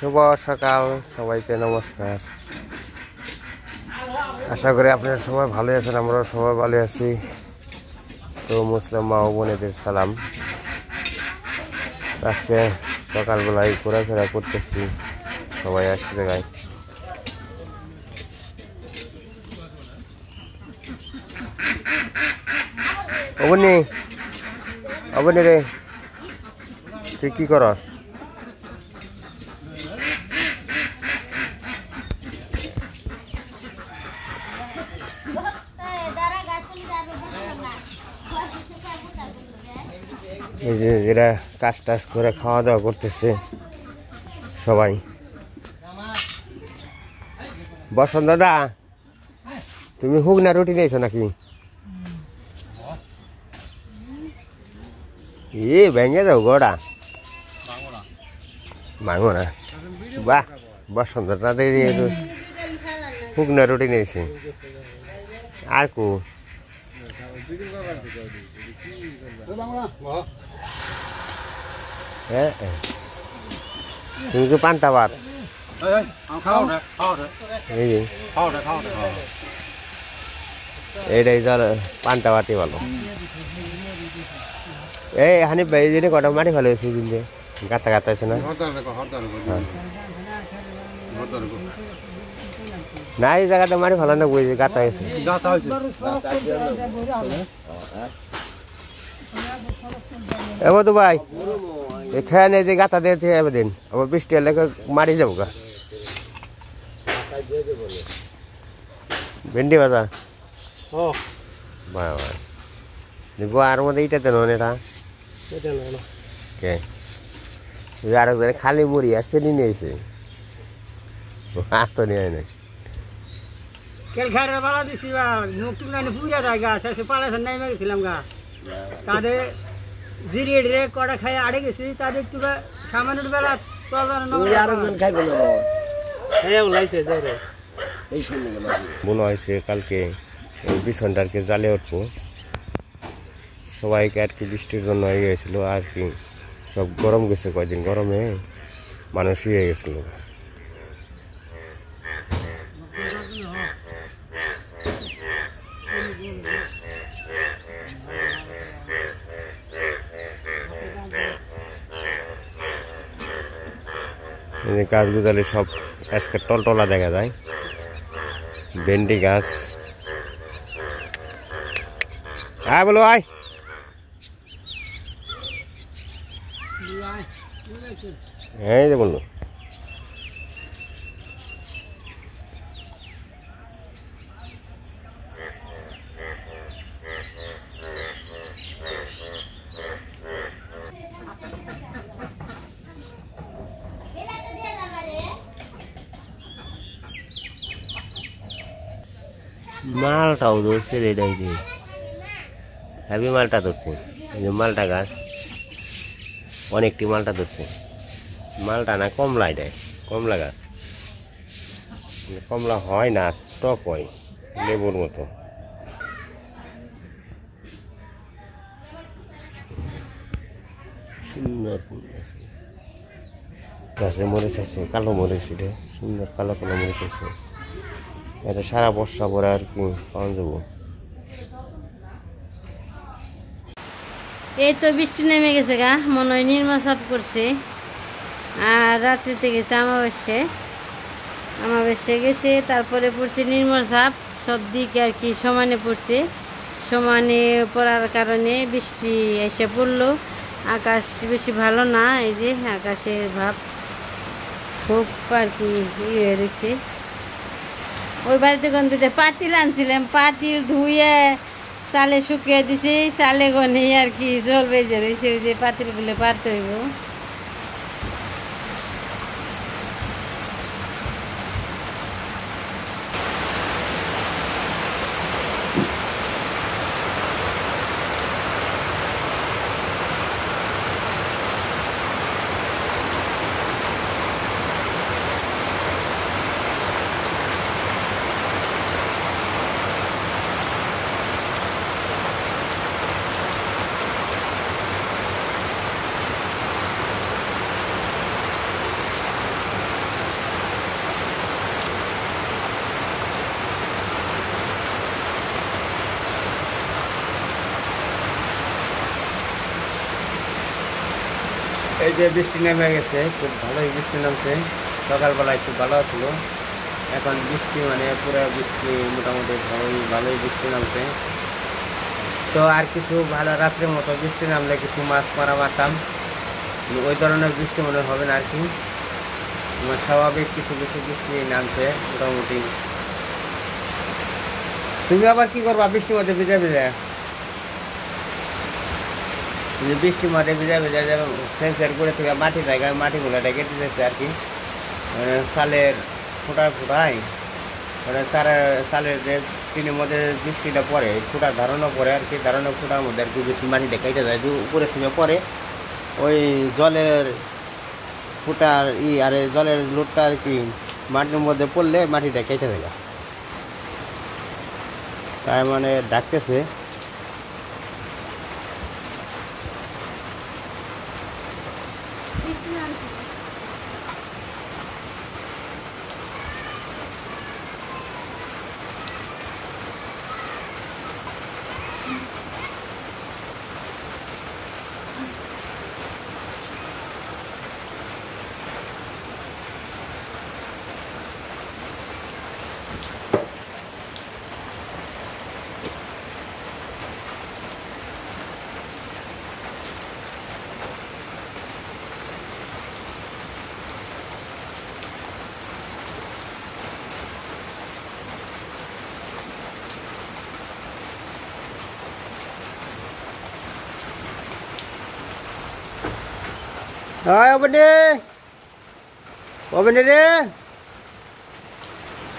শুভ সকাল সবাইকে নমস্কার। আশা করি আপনারা সবাই ভালো আছেন, আমরাও সবাই ভালো আছি। তো মুসলিম মা ও বোনেদের সালাম। আজকে সকালবেলায় ঘোরাফেরা করতেছি, সবাই এক জায়গায়। অবনি অবনি রে, তুই কি করস? এই যে এরা কাজ টাজ করে খাওয়া দাওয়া করতেছে সবাই। বসন্ত দাদা, তুমি হুগনা রুটি নিয়েছো নাকি? এ ভেঙে যাও গোড়া, ভাঙো না। বাহ, বসন্ত দাদা হুগনা রুটি নিয়েছে। আর কু তুমি তো পান্তা ভাত এইটাই চল, পান্তা ভাতই ভালো। এই হানিফ ভাই দিনে কটা মাটি ভালো হয়েছে, দিনে গাতা গাতা আছে না? না, এই জায়গাটা মাটি ভালো না, বুঝে গাতা হয়েছে। এবার তো ভাই এখানে যে গাতা দিয়ে এবার আবার বৃষ্টি এলে মারি যাবো গা। ভেন্ডি ভাজা গোয়ার মধ্যে এইটাতে নন, এটা আর খালি মুড়ি আর চেনি নিয়েছে, আর তো নিয়ে নাই। তাদের জিরিয়ে কটা খাই আড়ে গেছি, তাদের একটু সামান্য বেলা মনে হয়েছে কালকে বিছনটাকে জালে উঠবো, সবাইকে আর কি বৃষ্টির জন্য হয়ে গেছিল আর কি, সব গরম গেছে, কয়দিন গরমে মানুষ হয়ে গেছিল। গাছ গুজালে সব আজকে টলটলা দেখা যায়। ভেন্ডি গাছ, আয় বলো আয়। এই যে বললো মালটাও ধরছে রে, হ্যাভি মালটা ধরছে। মালটা গাছ অনেকটি মালটা ধরছে। মালটা না কমলা, এটাই কমলা গাছ। কমলা হয় না, টক হয় লেবুর মতো। সুন্দর গাছে মরিচ আছে, কালো মরিচ, এটা সুন্দর কালো কালো মরিচ আছে। এটা সারা বর্ষা পরে আর কি পাওয়া যাবো। এই তো বৃষ্টি নেমে গেছে গা, মনে হয় নির্মা সাপ করছে। আর রাত্রিতে গেছে আমাবস্যা গেছে, তারপরে পড়ছে নির্মল সাপ। সব দিকে আর কি সমানে পড়ছে, সমানে পড়ার কারণে বৃষ্টি এসে পড়লো। আকাশ বেশি ভালো না, এই যে আকাশের ভাব খুব আর কি ইয়ে রয়েছে। ওই বাড়িতে কোন দুটো পাতিল আনছিলাম, পাতিল ধুয়ে চালে শুকিয়ে দিছি, চালে গনে আর কি জল বেজে রয়েছে, ওই যে পাতিলগুলো পারতে হইব। এই যে বৃষ্টি নেমে গেছে, খুব ভালোই বৃষ্টি নামছে। সকালবেলায় খুব ভালো ছিল, এখন বৃষ্টি মানে পুরো বৃষ্টি মোটামুটি ভালোই বৃষ্টি নামছে। তো আর কিছু ভালো রাত্রের মতো বৃষ্টি নামলে কিছু মাছ মারা মারতাম, ওই ধরনের বৃষ্টি মনে হবে না আর কি। স্বাভাবিক কিছু কিছু বৃষ্টি নামছে মোটামুটি। তুমি আবার কি করবা বৃষ্টির মধ্যে ভিজে ভিজে? বৃষ্টির মধ্যে ভিজে ভিজে যেমন সেন্সার করে থেকে মাটি জায়গায় মাটিগুলো কেটে যাচ্ছে আর কি, মানে সালের ফুটায় মানে সালের যে টিনের মধ্যে বৃষ্টিটা পড়ে, ফুটা ধারণা পড়ে আর কি, ধারণা ফুটার মধ্যে আর কি বেশি মাটিটা কেটে যায়, যে উপরে থেকে পড়ে ওই জলের ফুটার আর জলের লোডটা আর কি মাটির মধ্যে পড়লে মাটিটা কেটে যায়, তাই মানে ডাকতেছে। Rồi ông bên đi. Ông bên đi đi.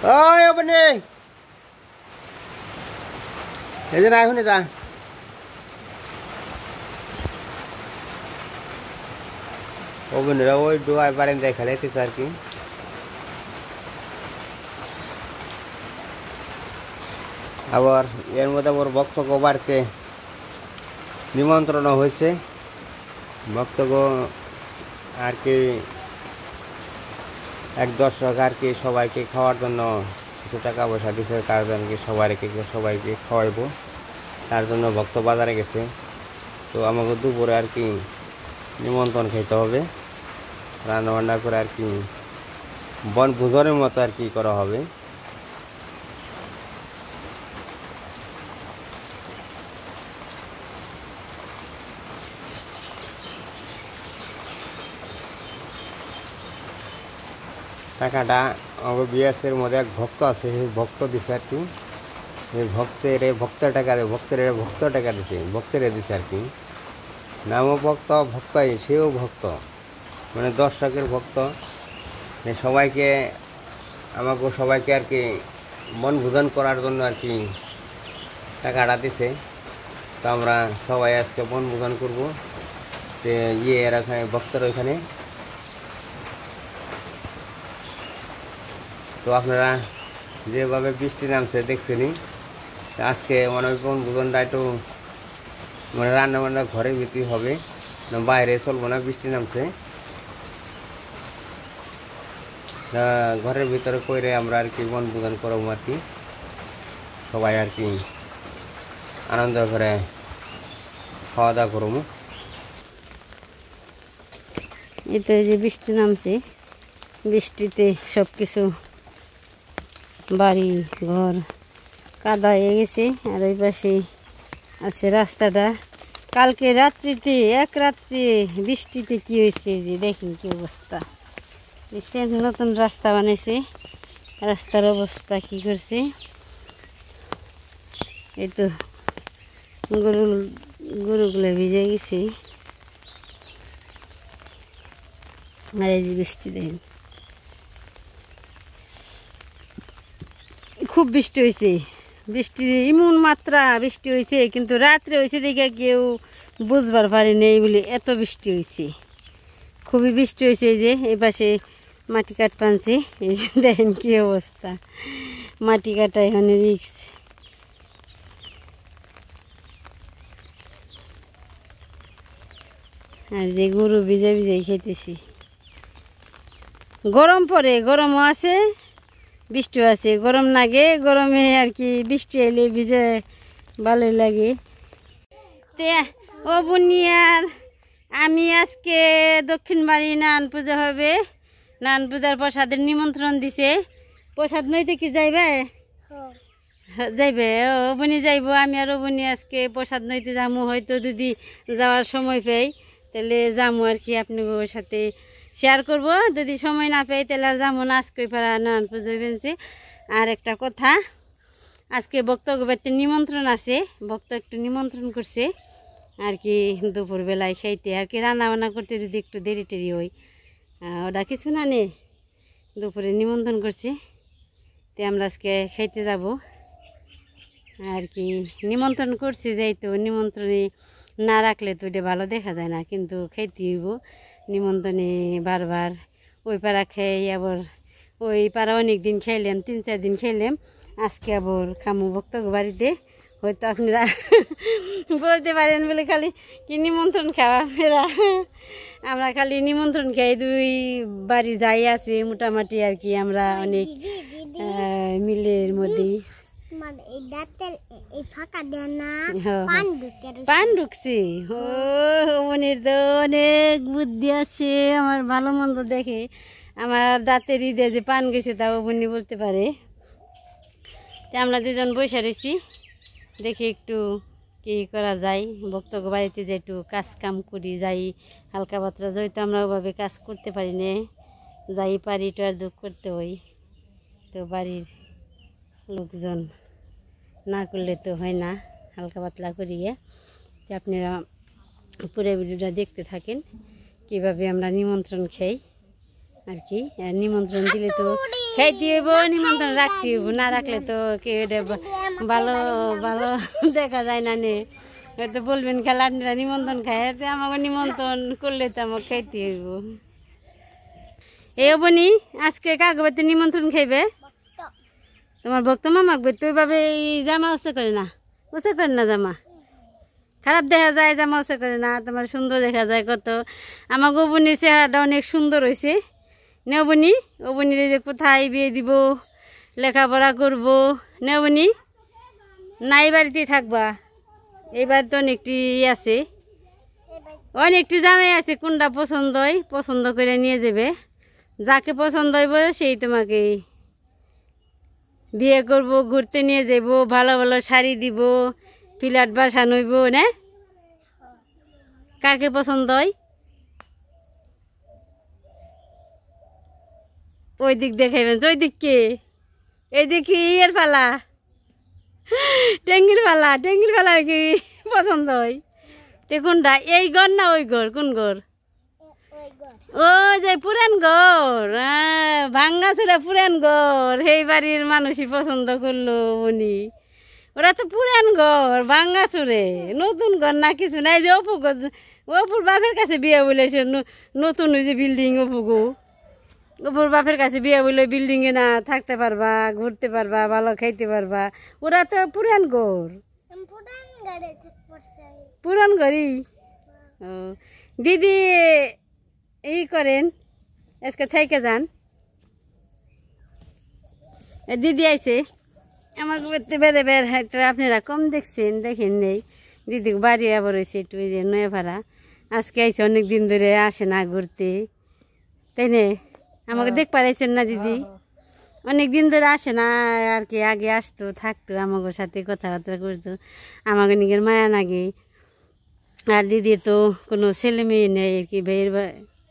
Ôi ông bên đi. Để ra đây không đi ra. Ông bên đâu ôi đuôi বারান দেয় খেলাইতে স্যার কি। আবার এর মধ্যে ওর বক্তব্য বাড়তে নিমন্ত্রণ হয়েছে, বক্তব্য আর কি এক দর্শক আর কি সবাইকে খাওয়ার জন্য কিছু টাকা পয়সা দিচ্ছে, তার জন্য কি সবাইকে খাওয়াইবো, তার জন্য ভক্ত বাজারে গেছে। তো আমাকে দুপুরে আর কি নিমন্ত্রণ খেতে হবে, রান্না বান্না করে আর কি বনভোজনের মতো আর কি করা হবে। টাকাটা আমার বিএসের মধ্যে এক ভক্ত আছে, সেই ভক্ত দিছে আর কি, এই ভক্তের টাকা দিছে, ভক্তের দিছে আর কি। নামও ভক্ত, ভক্তই সেও ভক্ত, মানে দর্শকের ভক্ত। সবাইকে আর কি বনভোজন করার জন্য আর কি টাকাটা দিছে। তো আমরা সবাই আজকে বনভোজন করবো, এরা ভক্তর ওইখানে। তো আপনারা যেভাবে বৃষ্টি নামছে দেখছেনই, আজকে মনে হয় বনভোজনটা একটু মানে রান্না বান্না ঘরের ভিতরে হবে, বাইরে চলবো না, বৃষ্টি নামছে। ঘরের ভিতরে করে আমরা আর কি বনভোজন করবো আর কি, সবাই আর কি আনন্দ করে খাওয়া দাওয়া করবো। এই তো এই যে বৃষ্টি নামছে, বৃষ্টিতে সব কিছু বাড়ি ঘর কাদা হয়ে গেছে। আর ওই পাশে আছে রাস্তাটা, কালকে রাত্রিতে এক রাত্রে বৃষ্টিতে কি হয়েছে যে দেখেন কি অবস্থা। নতুন রাস্তা বানাইছে, রাস্তার অবস্থা কি করছে। এই তো গরুগুলো ভিজে গেছে। আর এই যে বৃষ্টি দেখেন, খুব বৃষ্টি হয়েছে, বৃষ্টির এমন মাত্রা বৃষ্টি হয়েছে, কিন্তু রাত্রে হয়েছে দেখে কেউ বুঝবার পারেনি এই বলে এত বৃষ্টি হয়েছে, খুবই বৃষ্টি হয়েছে। এই যে এই পাশে মাটি কাট পানছে, এই যে দেখেন কি অবস্থা, মাটি কাটা এখানে রিক্স। আর যে গরু ভিজে ভিজে খেতেছি, গরম পড়ে, গরমও আছে বৃষ্টিও আছে, গরম লাগে, গরমে আর কি বৃষ্টি এলে ভিজে ভালোই লাগে। ও বুনিয়ার আমি আজকে দক্ষিণ বাড়ি নারায়ণ পূজা হবে, নারায়ণ পূজার প্রসাদের নিমন্ত্রণ দিছে। প্রসাদ নইতে কি যাইবে? যাইবে, ও বনি যাইব, আমি আর বনি আজকে প্রসাদ নইতে যামু। হয়তো যদি যাওয়ার সময় পাই তাহলে যামু আর কি, আপনার সাথে শেয়ার করব। যদি সময় না পাই তাহলে আর যাবো না। আজকে পারা নারায়ণ পুজো বেঞ্চে। আর একটা কথা, আজকে বক্তব্য বাড়িতে নিমন্ত্রণ আছে, ভক্ত একটু নিমন্ত্রণ করছে আর কি দুপুরবেলায় খাইতে আর কি, রান্না বান্না করতে যদি একটু দেরি টেরি হয়। ওটা কিছু না নে, দুপুরে নিমন্ত্রণ করছে, তো আমরা আজকে খাইতে যাব আর কি। নিমন্ত্রণ করছি যেহেতু, নিমন্ত্রণে না রাখলে তো এটা ভালো দেখা যায় না, কিন্তু খাইতে হইব নিমন্ত্রণে। বারবার ওই পাড়া খাই, আবার ওই পাড়া অনেক দিন খাইলাম, 3-4 দিন খাইলাম, আজকে আবার খামু বক্তব্য বাড়িতে। হয়তো আপনারা বলতে পারেন বলে খালি কি নিমন্ত্রণ খাওয়া ফেরা, আমরা খালি নিমন্ত্রণ খাই। 2 বাড়ি যাই আছে মোটামুটি আর কি, আমরা অনেক মিলের মধ্যেই পান ঢুকছি। ও মনের তো অনেক বুদ্ধি আছে, আমার ভালো মন্দ দেখে। আমার দাঁতের ঈদে যে পান গেছে তাও বনি বলতে পারে। তো আমরা 2জন বসে রয়েছি, দেখি একটু কি করা যায়। বক্তব্য বাড়িতে যে একটু কাজ কাম করি যাই, হালকা পাতলা, যেহেতু আমরা ওভাবে কাজ করতে পারি না, যাই পারি তো আর দুঃখ করতে হই। তো বাড়ির লোকজন না করলে তো হয় না, হালকা পাতলা করিয়ে। যে আপনারা পুরো ভিডিওটা দেখতে থাকেন কিভাবে আমরা নিমন্ত্রণ খাই আর কি। আর নিমন্ত্রণ দিলে তো খাইতে হইব, নিমন্ত্রণ রাখতে হইব, না রাখলে তো কেউ ভালো ভালো দেখা যায় না নে। হয়তো বলবেন খেলা আপনারা নিমন্ত্রণ খায়, আমাকে নিমন্ত্রণ করলে তো আমাকে খাইতে হইব। এই বনি আজকে কাগবাতে নিমন্ত্রণ খাইবে? তোমার ভক্ত মামাকবে তো ওইভাবে জামা ওসে করে না, ওসে করে না, জামা খারাপ দেখা যায়, জামা ওসে করে না, তোমার সুন্দর দেখা যায় কত। আমার গোবনির চেহারাটা অনেক সুন্দর হয়েছে। নেবনি ওবনির যে কোথায় বিয়ে দিব, লেখাপড়া করব, নেবনি না এই বাড়িতেই থাকবা? এইবার তো অনেকটি আছে, অনেকটি জামাই আছে, কোনটা পছন্দ হয় পছন্দ করে নিয়ে যাবে। যাকে পছন্দ হইব সেই তোমাকে বিয়ে করব, ঘুরতে নিয়ে যাব, ভালো ভালো শাড়ি দিব, ফ্ল্যাট বাসানো হইব না? কাকে পছন্দ হয়? ওই দিক দেখাইবেন, ওই দিক কে? এই দিক ইয়ের পালা, টেঙ্গির পালা, টেঙ্গির পালা কি পছন্দ হয়? তে কোনটা, এই ঘর না ওই ঘর? কোন ঘর? ও যে পুরান ঘর, ভাঙ্গা চুরা পুরান ঘর, সেই বাড়ির মানুষই পছন্দ করলো উনি। ওরা তো পুরান ঘর, ভাঙ্গা চুরে, নতুন ঘর না কিছু নাই। যে অপুর বাপের কাছে বিয়ে বলেছে, নতুন ওই যে বিল্ডিং, অপুর বাপের কাছে বিয়ে বলে বিল্ডিংয়ে না থাকতে পারবা, ঘুরতে পারবা, ভালো খাইতে পারবা। ওরা তো পুরান ঘর, পুরান ঘরই। ও দিদি এই করেন, আজকে থেকে যান। দিদি আইছে আমাকে বেড়ে বের, হয়তো আপনারা কম দেখছেন, দেখেন নেই। দিদি বাড়ি আবার হয়েছে একটু যে নয়া ভাড়া, আজকে আইছে, অনেক দিন ধরে আসে না ঘুরতে, তাই না? আমাকে দেখ পারাইছেন না দিদি? অনেক দিন ধরে আসে না আর কি, আগে আসতো, থাকতো, আমাকে সাথে কথাবার্তা করতো, আমাকে নিজের মায়া লাগে। আর দিদির তো কোনো ছেলে মেয়ে নেই আর কি, ভাইয়ের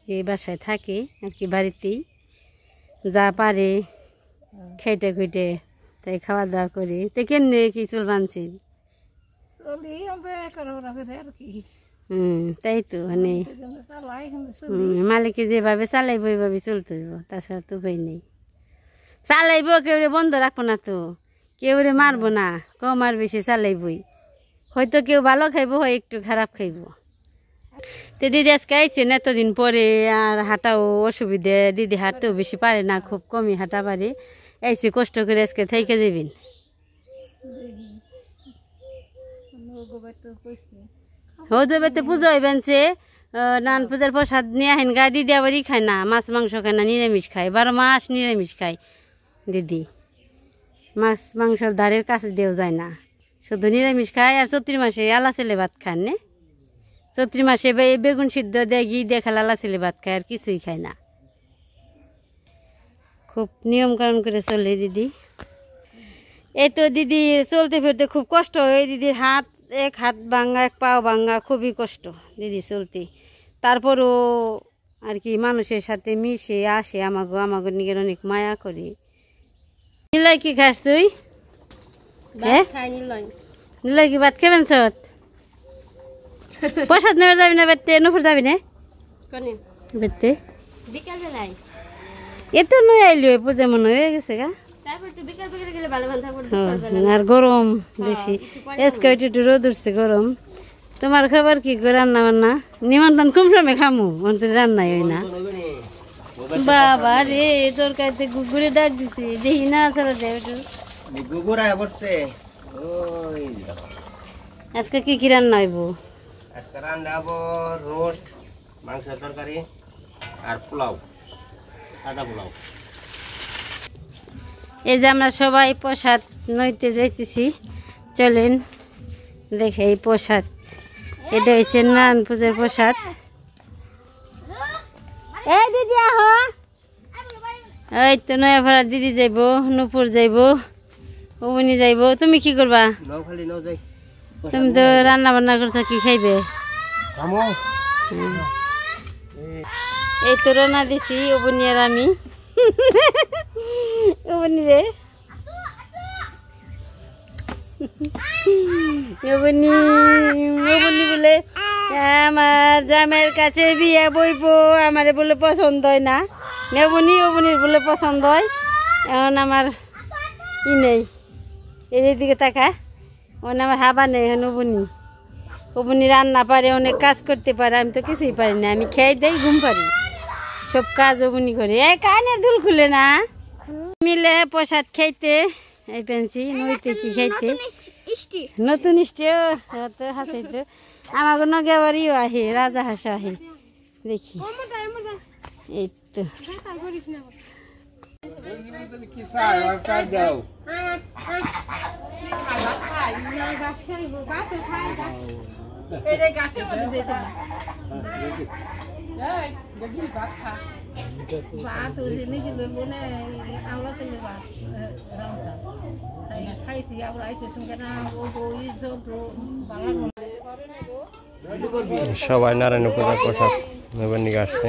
এই বাসায় থাকে আর কি, বাড়িতেই যা পারে খেটে খুঁটে তাই খাওয়া দাওয়া করে। তো কেমনে কি চুল বানছেন? তাই তো, মানে মালিকে যেভাবে চালাইবো ওইভাবে চলতে হইব, তাছাড়া তো উপায় নেই। চালাইবো, কেউ বন্ধ রাখবো না তো, কেউ মারবো না, কম আর বেশি চালাইবই। হয়তো কেউ ভালো খাইবো, হয় একটু খারাপ খাইবো। তো দিদি আজকে আইছেন এতদিন পরে, আর হাঁটাও অসুবিধে, দিদি হাঁটতেও বেশি পারে না, খুব কমই হাঁটা পারে। আইসি কষ্ট করে আজকে থেকে যাবেন। হজবেতে পুজো হইবেন, সে নান পূজার প্রসাদ নিয়ে আহেন গা। দিদি আবারই খায় না, মাছ মাংস খায় না, নিরামিষ খায়, 12 মাস নিরামিষ খায় দিদি। মাছ মাংসর ধারের কাছে দেও যায় না, শুধু নিরামিষ খায়। আর 34 মাসে আলা ছেলে ভাত খান নে, চৈত্রি মাসে বেগুন সিদ্ধ দিয়ে ঘি দিয়ে লালা ছেলে ভাত খায়, আর কিছুই খায় না। খুব নিয়ম কানুন করে চলে দিদি। এই তো দিদি চলতে ফিরতে খুব কষ্ট হয়। দিদির হাত, এক হাত ভাঙা, এক পাও ভাঙা, খুবই কষ্ট দিদি চলতে। তারপরও আর কি মানুষের সাথে মিশে আসে, আমাকে নিয়ে অনেক মায়া করি। নিলয় কি খাস তুই? হ্যাঁ নিলয় কি ভাত খাবেন? সত প্রসাদ নেওয়া যাবি না বেতে? নুপুর যাবি না বেতে? এ তো নয় আইলি পূজা মনে হয়ে গেছে গা। আর গরম বেশি, আজকে একটু রোদ উঠছে, গরম। তোমার খাবার কি রান্না বান্না? নিমন্ত্রণ কম সময় খামু, রান্নাই হয় না। বাবা রে, তরকারিতে গুগুরে ডাক দিছি, দেখি না ছাড়া দেয় একটু। আজকে কি কি রান্না হইব? আজকে রান্না হবো রোস্ট, মাংসের তরকারি আর পোলাও, সাদা পোলাও। এই যে আমরা সবাই প্রসাদ নইতে যাইতেছি, চলেন দেখে এই প্রসাদ। এটা হচ্ছে নারায়ণ পূজার প্রসাদ। এই দিদি আহো, এই তো নয়াপাড়ার দিদি যাইব, নুপুর যাইব, অবনি যাইব। তুমি কি করবা? তুমি তো রান্না বান্না করছো, কি খাইবে? এই তো রান্না দিছি অবনি আর আমি। অবনি রে, অবনি বলে আমার জামের কাছে বিয়া বইব, আমার বলে পছন্দ হয় না। অবনির বলে পছন্দ হয়। এখন আমার ই নেই, এদের দিকে তাকা, ওখানে আমার হাবা নেই। এখন অবনি রান্না পারে, অনেক কাজ করতে পারে, আমি তো কিছুই পারি না। আমি খেয়ে দেই, ঘুম পারি, সব কাজ অবনি করে। এই কানের দুল খুলে না মিলে প্রসাদ খাইতে এই পেন্সি নইতে কি খাইতে নতুন হাসাইতো। আমার নগে আবার ইও আহে, রাজা হাসা আহে, দেখি। এই তো সবাই নারায়ণ পূজার প্রসাদ নেবার নিয়ে আসছে,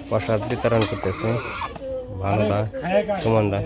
প্রসাদ বিতরণ করতেছে। ভালো দা, সুমন দা।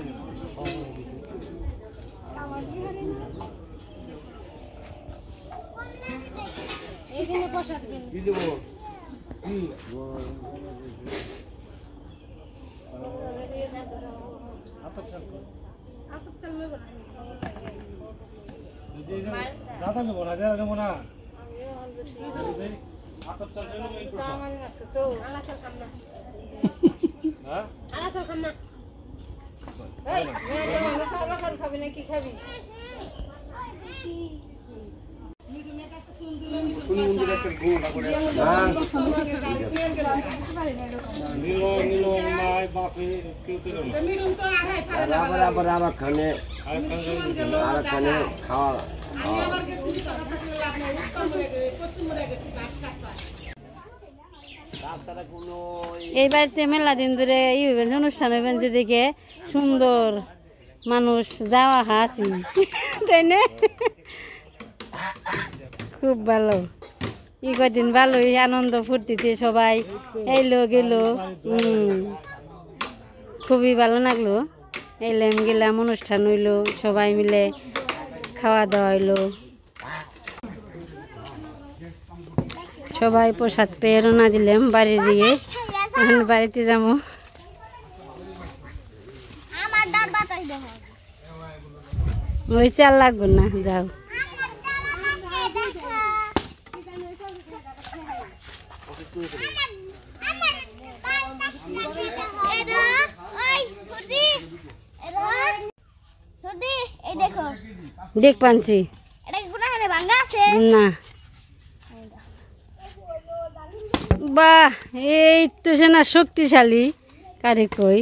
এই বাড়িতে মেলা দিন ধরে ই হইবেন, অনুষ্ঠান হইবেন, যে দেখে সুন্দর মানুষ যাওয়া হাসি, তাই না? খুব ভালো, ই কদিন ভালোই আনন্দ ফুর্তিতে সবাই এলো গেল। খুবই ভালো লাগলো, এলাম গেলাম, অনুষ্ঠান হইলো, সবাই মিলে খাওয়া দাওয়া হইলো। সবাই প্রসাদ পেয়ে রওনা দিলাম বাড়ির দিকে। এখন বাড়িতে যাবো। ওই চাল লাগবো না, যাও। দেখ পানছি না, বাহ, এই তো সে না শক্তিশালী, কারে কই।